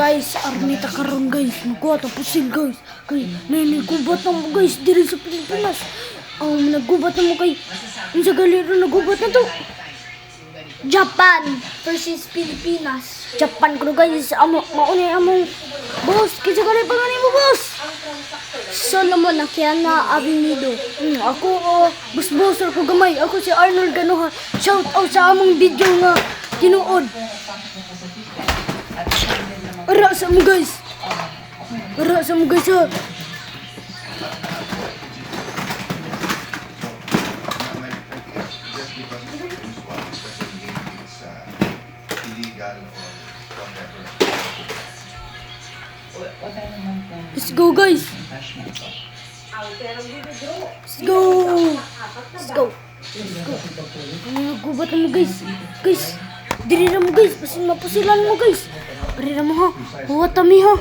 Guys, arnita karon guys, magkuha ang pusil guys. Kay nanigubat na mo guys diri sa Pilipinas. Ang nagubat na mo kay unsa galero nagubat na to? Japan versus Pilipinas. Japan ko guys, maunay among boss. Kinsa gali pangalan mo boss? Solomon Akiana Avenido. Ako boss-bosser ko gamay. Ako si Arnold Ganoha. Shout out sa among video nga tinuod. Ara sa mo guys. Ara sa mo guys ha. Let's go guys. Let's go. Let's go. Nagubat na mo guys. Guys, diri na mo guys. Pasin mapusilan mo guys. Diri na mo ha. Huwat kami ha.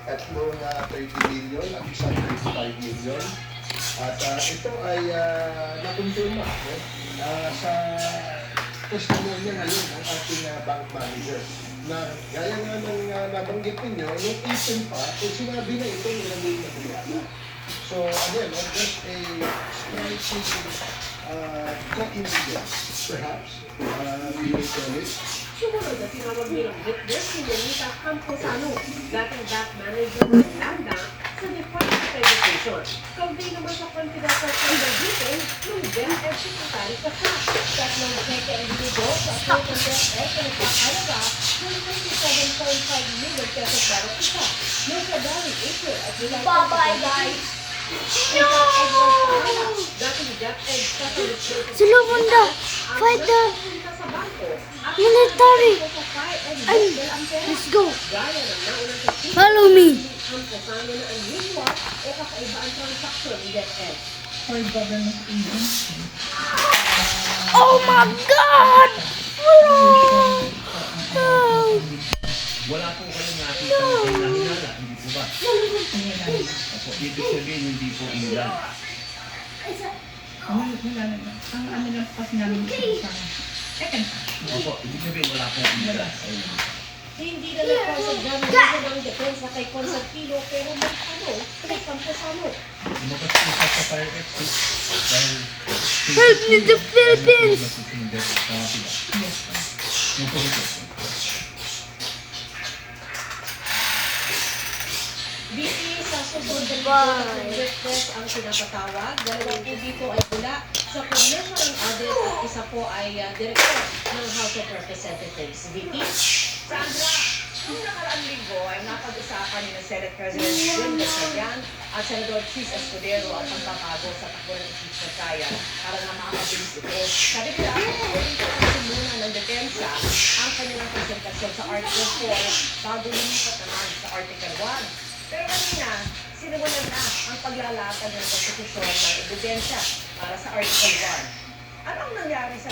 Tatlong 30 million at isang 35 million. At ito ay nakumpirma sa testimonya ngayon ng ating bank manager na gaya nga ng nabanggit ninyo, nung ipin pa, kung sinabi na ito yung naging nakulata. So again, just a striking coincidence, perhaps, we may call it. Sumunod na tinawag nilang witness si Lenita Camposano, dating bank manager ng Landa sa Department of Education. Kaugnay naman sa confidential conversation ng DepEd Secretary Kasa. Tatlong cheque ang binigay sa Associate DepEd na nagkakalaga ng 27.5 million pesos para isa. Noong February, April at July. Bye-bye guys. Sila munda. Fight the military. Let's go. Follow me. Oh my God! Wala po kayong nakita na hinala, hindi po ba? Opo, ibig sabihin hindi po ilan. Wala naman. Ang ano lang kasi namin sa Opo, ibig sabihin wala po ilan. Hindi na nagpasagdami ng depensa kay Consapilo pero magtanong kay Camposano. Lumakas po sa fire exit dahil Help me the Philippines! BP sa susunod na witness ang pinapatawag. Dalawang po dito ay mula sa preliminary audit at isa po ay director ng House of Representatives. BP? Sandra, noong nakaraang linggo ay napag-usapan ni Senate President Jim Gatchalian at Senador Chis Escudero at ang pagbabago sa takbo ng impeachment trial para na makabilis ito. Sabi nila, ulit muna ng depensa ang kanilang presentasyon sa Article 4 bago lumipat naman sa Article 1. Pero kanina, sinimulan na ang paglalatag ng konstitusyon ng ebidensya para sa Article 1. Ano ang nangyari sa